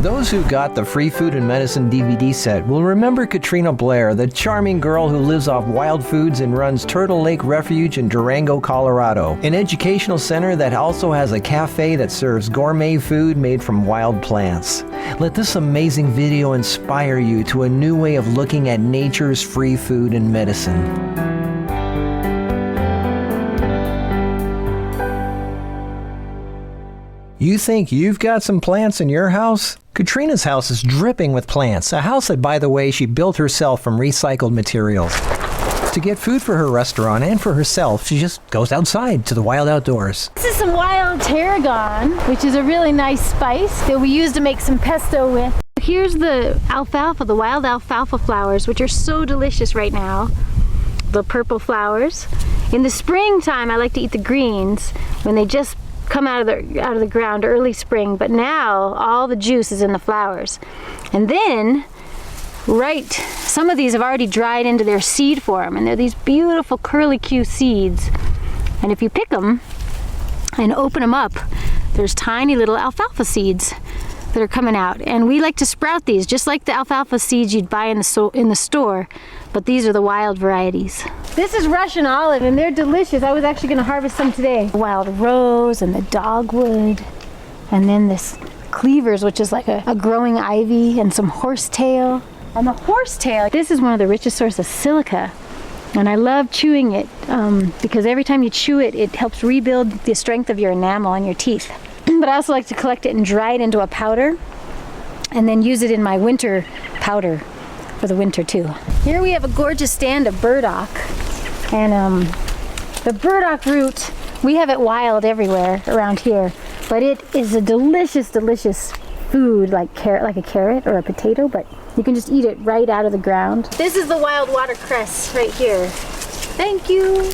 Those who got the Free Food and Medicine DVD set will remember Katrina Blair, the charming girl who lives off wild foods and runs Turtle Lake Refuge in Durango, Colorado, an educational center that also has a cafe that serves gourmet food made from wild plants. Let this amazing video inspire you to a new way of looking at nature's free food and medicine. You think you've got some plants in your house? Katrina's house is dripping with plants, a house that, by the way, she built herself from recycled materials. To get food for her restaurant and for herself, she just goes outside to the wild outdoors. This is some wild tarragon, which is a really nice spice that we use to make some pesto with. Here's the alfalfa, the wild alfalfa flowers, which are so delicious right now. The purple flowers. In the springtime, I like to eat the greens when they just come out of the ground early spring, but now all the juice is in the flowers. And then some of these have already dried into their seed form, and they're these beautiful curly-Q seeds. And if you pick them and open them up, there's tiny little alfalfa seeds that are coming out. And we like to sprout these just like the alfalfa seeds you'd buy in the store, but these are the wild varieties. This is Russian olive, and they're delicious. I was actually going to harvest some today. Wild rose and the dogwood, and then this cleavers, which is like a growing ivy, and some horsetail. And the horsetail, this is one of the richest sources of silica, and I love chewing it because every time you chew it, it helps rebuild the strength of your enamel on your teeth. But I also like to collect it and dry it into a powder, and then use it in my winter powder for the winter too. Here we have a gorgeous stand of burdock, and the burdock root, we have it wild everywhere around here, but it is a delicious, delicious food, like a carrot or a potato, but you can just eat it right out of the ground. This is the wild watercress right here. Thank you.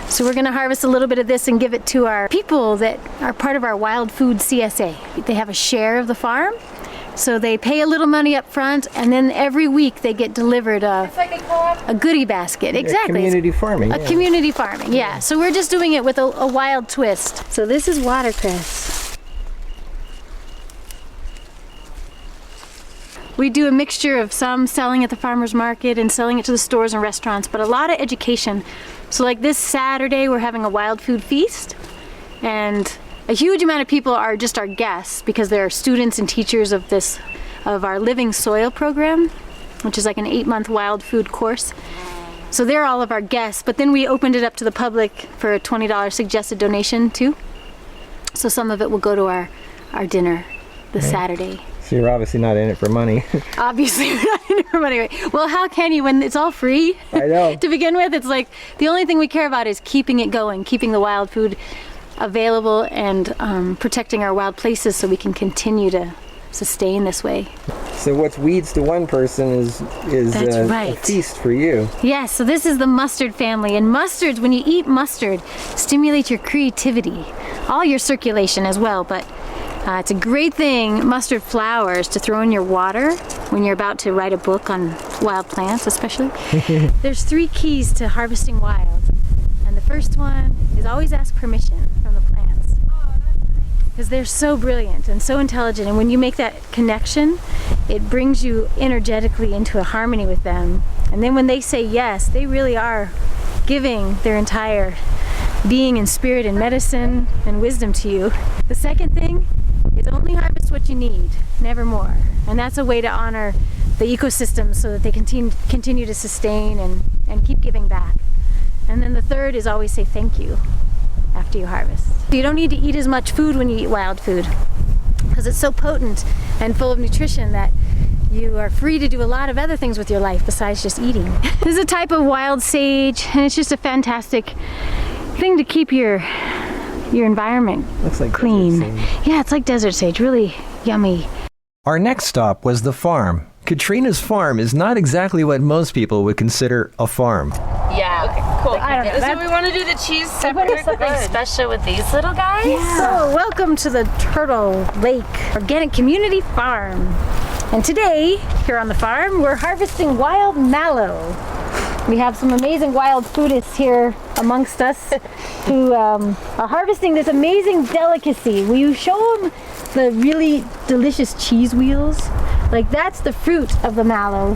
So we're going to harvest a little bit of this and give it to our people that are part of our Wild Food CSA. They have a share of the farm, so they pay a little money up front, and then every week they get delivered a goodie basket. Exactly. Community farming. Community farming, yeah. So we're just doing it with a wild twist. So this is watercress. We do a mixture of some selling at the farmer's market and selling it to the stores and restaurants, but a lot of education. So like this Saturday, we're having a wild food feast, and a huge amount of people are just our guests because they're students and teachers of our Living Soil program, which is like an 8-month wild food course. So they're all of our guests, but then we opened it up to the public for a $20 suggested donation too. So some of it will go to our dinner this Saturday. So you're obviously not in it for money. Obviously we're not in it for money. Well, how can you when it's all free? I know. To begin with, it's like the only thing we care about is keeping it going, keeping the wild food available, and protecting our wild places so we can continue to sustain this way. So what's weeds to one person is a feast for you. Yes, so this is the mustard family, and mustards, when you eat mustard, stimulate your creativity, all your circulation as well, but it's a great thing, mustard flowers, to throw in your water when you're about to write a book on wild plants especially. There's 3 keys to harvesting wild, and the first one is always ask permission from the plants. Because they're so brilliant and so intelligent, and when you make that connection, it brings you energetically into a harmony with them. And then when they say yes, they really are giving their entire being and spirit and medicine and wisdom to you. The second thing is only harvest what you need, never more. And that's a way to honor the ecosystem so that they continue to sustain and keep giving back. And then the third is always say thank you after you harvest. You don't need to eat as much food when you eat wild food because it's so potent and full of nutrition that you are free to do a lot of other things with your life besides just eating. This is a type of wild sage, and it's just a fantastic thing to keep your environment clean. Yeah, it's like desert sage, really yummy. Our next stop was the farm. Katrina's farm is not exactly what most people would consider a farm. Yeah, okay, cool. I don't know. So we want to do the cheese separate. Something special with these little guys? Yeah. So welcome to the Turtle Lake Organic Community Farm. And today, here on the farm, we're harvesting wild mallow. We have some amazing wild foodists here amongst us who are harvesting this amazing delicacy. Will you show them the really delicious cheese wheels. Like that's the fruit of the mallow.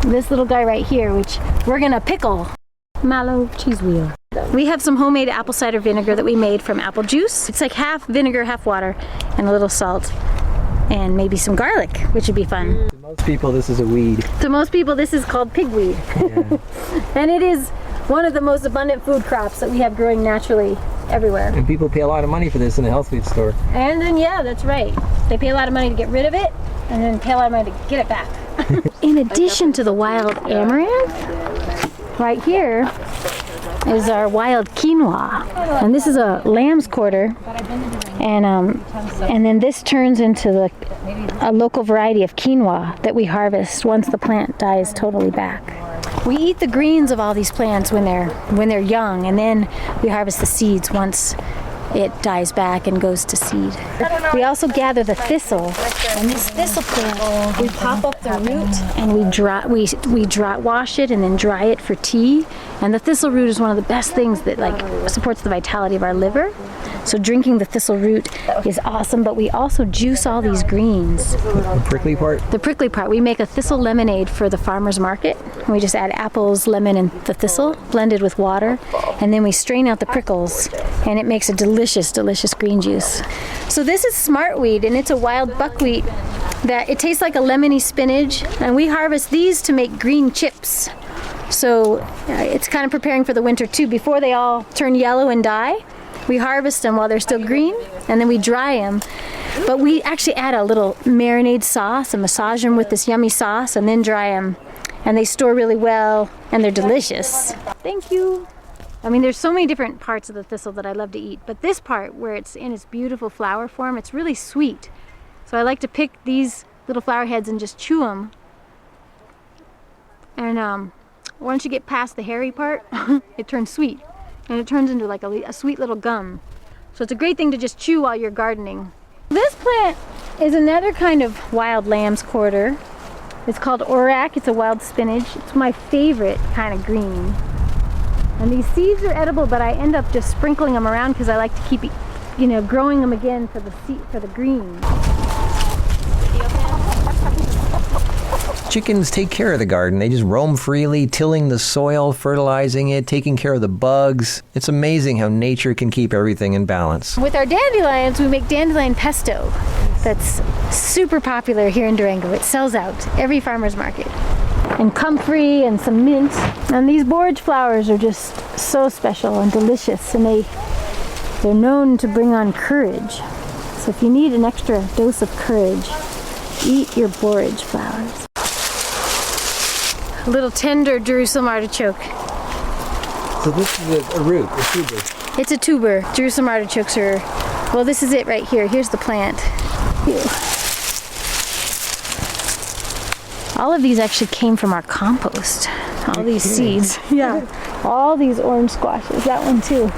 This little guy right here, which we're gonna pickle. Mallow cheese wheel. We have some homemade apple cider vinegar that we made from apple juice. It's like half vinegar, half water, and a little salt, and maybe some garlic, which would be fun. To most people, this is a weed. To most people, this is called pigweed. Yeah. And it is one of the most abundant food crops that we have growing naturally everywhere. And people pay a lot of money for this in a health food store. And then, yeah, that's right. They pay a lot of money to get rid of it, and then pay a lot of money to get it back. In addition to the wild amaranth, right here is our wild quinoa. And this is a lamb's quarter. And then this turns into a local variety of quinoa that we harvest once the plant dies totally back. We eat the greens of all these plants when they're young, and then we harvest the seeds once it dies back and goes to seed. We also gather the thistle, and this thistle plant, we pop up the root and we wash it and then dry it for tea. And the thistle root is one of the best things that supports the vitality of our liver. So drinking the thistle root is awesome, but we also juice all these greens. The prickly part? The prickly part. We make a thistle lemonade for the farmer's market. We just add apples, lemon, and the thistle blended with water, and then we strain out the prickles, and it makes a delicious, delicious green juice. So this is smartweed, and it's a wild buckwheat that it tastes like a lemony spinach, and we harvest these to make green chips. So it's kind of preparing for the winter too. Before they all turn yellow and die, we harvest them while they're still green, and then we dry them. But we actually add a little marinade sauce and massage them with this yummy sauce and then dry them. And they store really well, and they're delicious. Thank you. I mean, there's so many different parts of the thistle that I love to eat, but this part where it's in its beautiful flower form, it's really sweet. So I like to pick these little flower heads and just chew them. And once you get past the hairy part, it turns sweet. And it turns into like a sweet little gum. So it's a great thing to just chew while you're gardening. This plant is another kind of wild lamb's quarter. It's called orak. It's a wild spinach. It's my favorite kind of green. And these seeds are edible, but I end up just sprinkling them around because I like to keep, growing them again for the green. Chickens take care of the garden. They just roam freely, tilling the soil, fertilizing it, taking care of the bugs. It's amazing how nature can keep everything in balance. With our dandelions, we make dandelion pesto. That's super popular here in Durango. It sells out every farmer's market. And comfrey and some mint. And these borage flowers are just so special and delicious, and they're known to bring on courage. So if you need an extra dose of courage, eat your borage flowers. A little tender Jerusalem artichoke. So this is a root, a tuber. It's a tuber. Jerusalem artichokes are, well, this is it right here. Here's the plant. Here. All of these actually came from our compost. All these seeds. Yeah. All these orange squashes. That one too.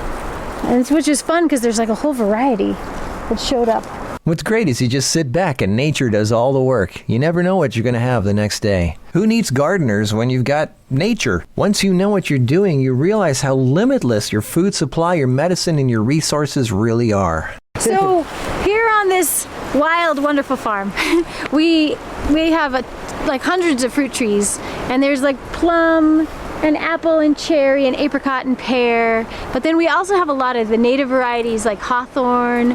And which is fun because there's like a whole variety that showed up. What's great is you just sit back and nature does all the work. You never know what you're going to have the next day. Who needs gardeners when you've got nature? Once you know what you're doing, you realize how limitless your food supply, your medicine, and your resources really are. So here on this wild, wonderful farm, we have like hundreds of fruit trees, and there's like plum and apple and cherry and apricot and pear. But then we also have a lot of the native varieties like hawthorn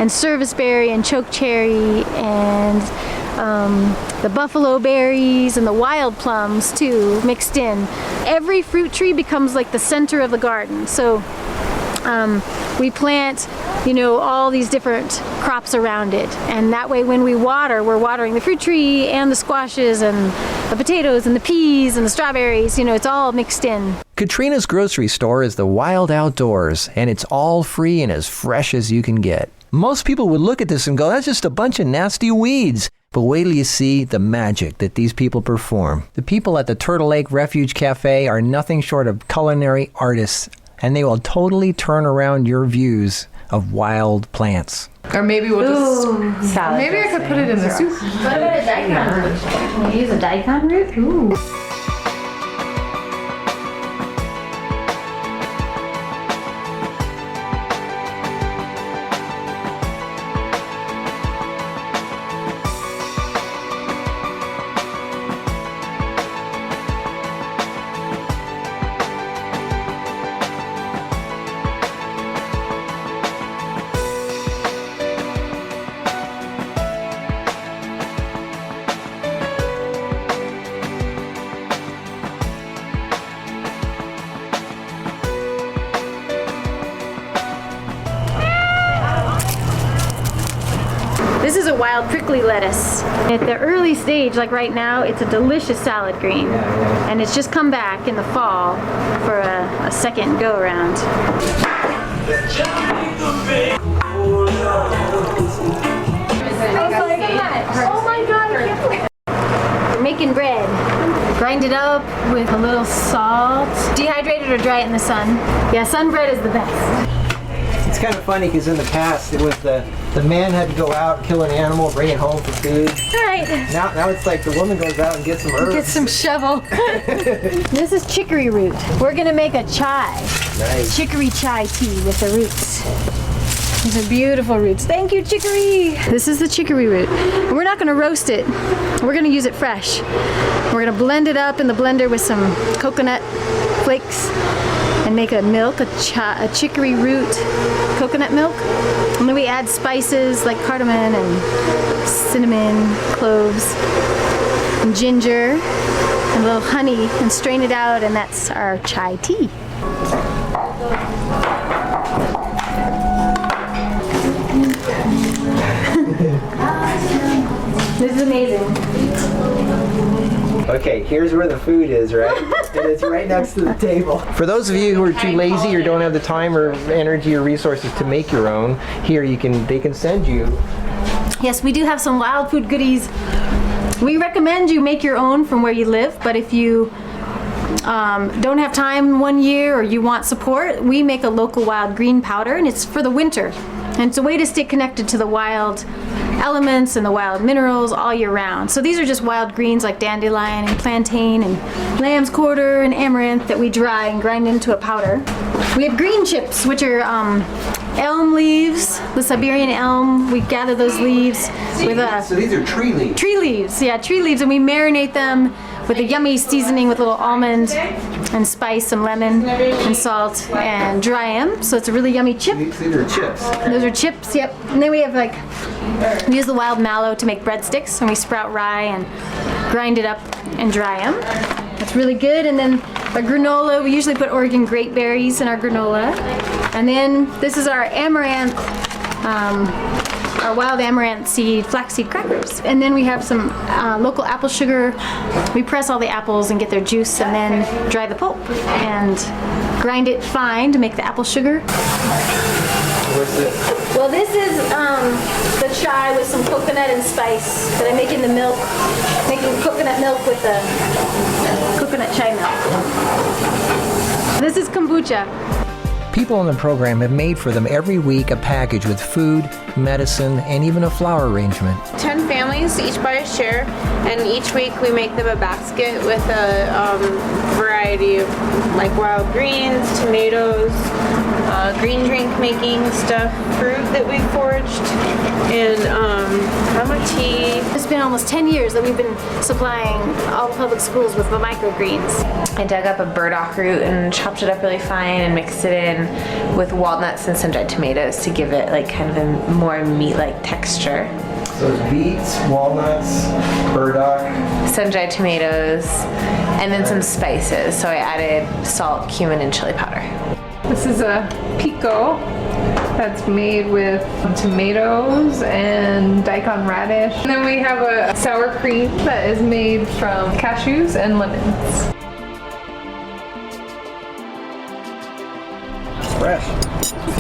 and serviceberry and chokecherry and the buffalo berries and the wild plums too mixed in. Every fruit tree becomes like the center of the garden. So we plant, all these different crops around it. And that way when we water, we're watering the fruit tree and the squashes and the potatoes and the peas and the strawberries, it's all mixed in. Katrina's grocery store is the wild outdoors, and it's all free and as fresh as you can get. Most people would look at this and go, that's just a bunch of nasty weeds. But wait till you see the magic that these people perform. The people at the Turtle Lake Refuge Cafe are nothing short of culinary artists, and they will totally turn around your views of wild plants. Or maybe we'll just salad maybe I could put it in the soup. What about a daikon root? Can you use a daikon root? Ooh. This is a wild prickly lettuce. At the early stage, like right now, it's a delicious salad green. And it's just come back in the fall for a second go around. Oh my god, I can't believe it. We're making bread. Grind it up with a little salt. Dehydrate it or dry it in the sun. Yeah, sun bread is the best. It's kind of funny because in the past it was the man had to go out, kill an animal, bring it home for food. Right. Now it's like the woman goes out and gets some herbs. Get some shovel. This is chicory root. We're gonna make a chai. Nice. Chicory chai tea with the roots. These are beautiful roots. Thank you, chicory. This is the chicory root. We're not gonna roast it. We're gonna use it fresh. We're gonna blend it up in the blender with some coconut flakes and make a milk, a chicory root coconut milk. And then we add spices like cardamom and cinnamon, cloves, and ginger, and a little honey, and strain it out, and that's our chai tea. This is amazing. Okay, here's where the food is, right? And it's right next to the table. For those of you who are too lazy or don't have the time or energy or resources to make your own, here they can send you. Yes, we do have some wild food goodies. We recommend you make your own from where you live, but if you don't have time one year or you want support, we make a local wild green powder, and it's for the winter. And it's a way to stay connected to the wild elements and the wild minerals all year round. So these are just wild greens like dandelion and plantain and lamb's quarter and amaranth that we dry and grind into a powder. We have green chips, which are elm leaves, the Siberian elm. We gather those leaves with So these are tree leaves. Tree leaves, yeah, tree leaves, and we marinate them with a yummy seasoning with a little almond and spice, some lemon and salt, and dry them. So it's a really yummy chip. These are chips. Those are chips, yep. And then we have we use the wild mallow to make breadsticks, and we sprout rye and grind it up and dry them. That's really good. And then our granola, we usually put Oregon grape berries in our granola. And then this is our amaranth, our wild amaranth seed, flaxseed crackers. And then we have some local apple sugar. We press all the apples and get their juice and then dry the pulp and grind it fine to make the apple sugar. What's this? Well, this is the chai with some coconut and spice that I make in the milk, making coconut milk with the coconut chai milk. This is kombucha. People in the program have made for them every week a package with food, medicine, and even a flower arrangement. 10 families, each buy a share, and each week we make them a basket with a variety of like wild greens, tomatoes, green drink making stuff, fruit that we've foraged, and tea. It's been almost 10 years that we've been supplying all the public schools with the microgreens. I dug up a burdock root and chopped it up really fine and mixed it in with walnuts and sun-dried tomatoes to give it like kind of a more meat-like texture. So it's beets, walnuts, burdock, Sun-dried tomatoes, and then some spices. So I added salt, cumin, and chili powder. This is a pico that's made with tomatoes and daikon radish. And then we have a sour cream that is made from cashews and lemons. fresh.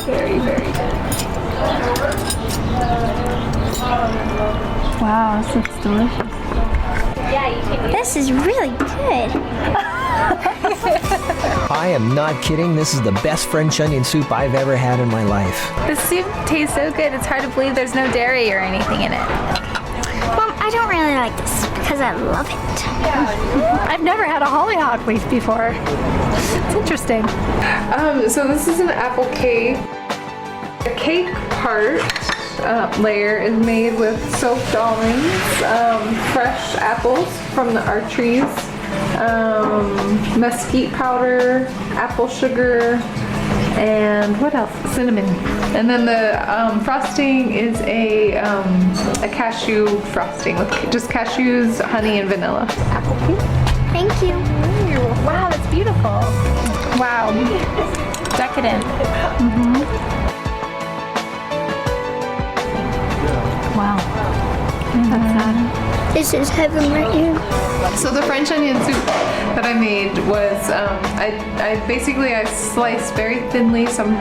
Very, very good. Wow, this looks delicious. This is really good. I am not kidding. This is the best French onion soup I've ever had in my life. The soup tastes so good, it's hard to believe there's no dairy or anything in it. Well, I don't really like this because I love it. I've never had a hollyhock leaf before. It's interesting. So this is an apple cake. The cake part layer is made with soaked almonds, fresh apples from our trees, mesquite powder, apple sugar, and what else? Cinnamon. And then the frosting is a cashew frosting with just cashews, honey, and vanilla. Apple cake. Thank you. Wow, that's beautiful. Wow. Decadent. Mm-hmm. Wow. This is heaven right here. So the French onion soup that I made was, I sliced very thinly some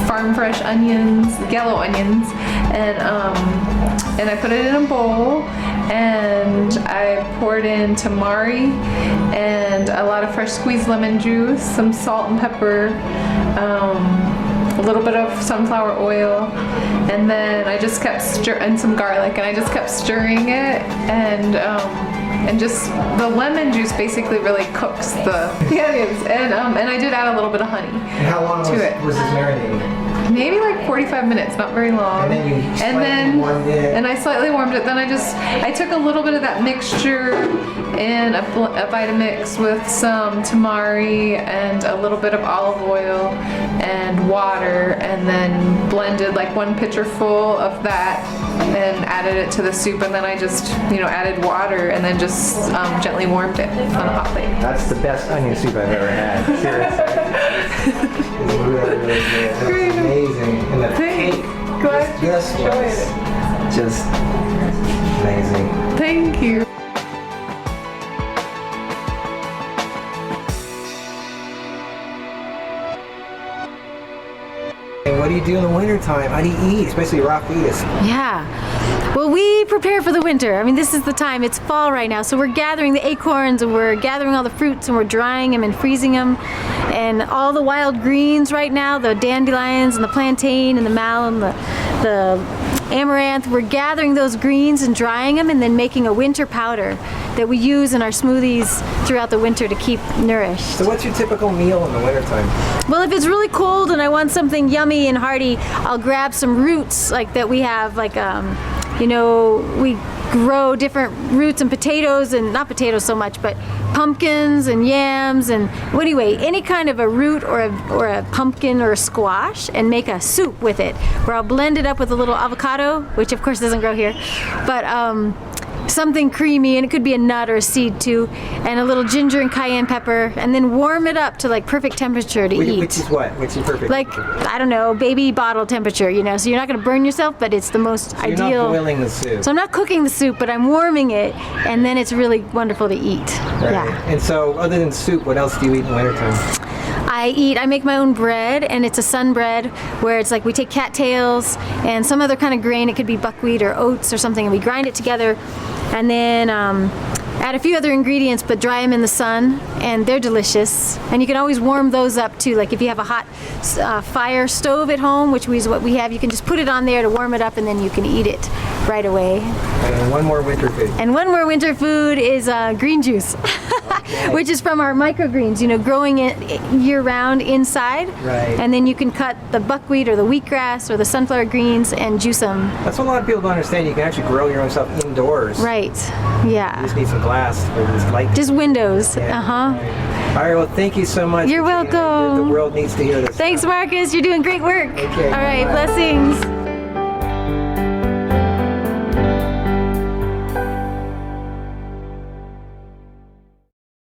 farm fresh onions, yellow onions, and I put it in a bowl, and I poured in tamari and a lot of fresh squeezed lemon juice, some salt and pepper, a little bit of sunflower oil, and then I just kept and some garlic, and I just kept stirring it, and just the lemon juice basically really cooks the onions, and I did add a little bit of honey. And how long to it. was this marinating? Maybe like 45 minutes, not very long. And then you warmed it. And I slightly warmed it. Then I took a little bit of that mixture in a Vitamix with some tamari and a little bit of olive oil and water, and then blended like 1 pitcher full of that and added it to the soup, and then I just, added water and then just gently warmed it on a hot plate. That's the best onion soup I've ever had. Seriously. It's really, really good. It's amazing. And the cake just amazing. Thank you. What do you do in the wintertime? How do you eat, especially raw fetus? Yeah. Well, we prepare for the winter. I mean, this is the time. It's fall right now, so we're gathering the acorns, and we're gathering all the fruits, and we're drying them and freezing them, and all the wild greens right now, the dandelions and the plantain and the mallow and the amaranth. We're gathering those greens and drying them, and then making a winter powder that we use in our smoothies throughout the winter to keep nourished. So what's your typical meal in the wintertime? Well, if it's really cold and I want something yummy and hearty, I'll grab some roots like that we have, like we grow different roots and potatoes, and not potatoes so much, but pumpkins and yams, and anyway, any kind of a root or a pumpkin or a squash, and make a soup with it, where I'll blend it up with a little avocado, which of course doesn't grow here, but something creamy, and it could be a nut or a seed too, and a little ginger and cayenne pepper, and then warm it up to like perfect temperature to eat. Which is what? Which is perfect? Like, I don't know, baby bottle temperature, so you're not going to burn yourself, but it's the most ideal. You're not boiling the soup. So I'm not cooking the soup, but I'm warming it, and then it's really wonderful to eat. Right. Yeah. And so, other than soup, what else do you eat in the wintertime? I make my own bread, and it's a sun bread, where it's like we take cattails and some other kind of grain. It could be buckwheat or oats or something, and we grind it together, and then add a few other ingredients, but dry them in the sun, and they're delicious. And you can always warm those up too. Like if you have a hot fire stove at home, which is what we have, you can just put it on there to warm it up, and then you can eat it right away. And one more winter food. And one more winter food is green juice, which is from our microgreens, growing it year-round inside. Right. And then you can cut the buckwheat or the wheatgrass or the sunflower greens and juice them. That's what a lot of people don't understand. You can actually grow your own stuff indoors. Right. Yeah. You just need some glass for this light. Just windows. Yeah. Uh-huh. All right, well, thank you so much. You're Katrina. welcome. The world needs to hear this. Thanks, Marcus. You're doing great work. Okay. All right. Bye. Blessings.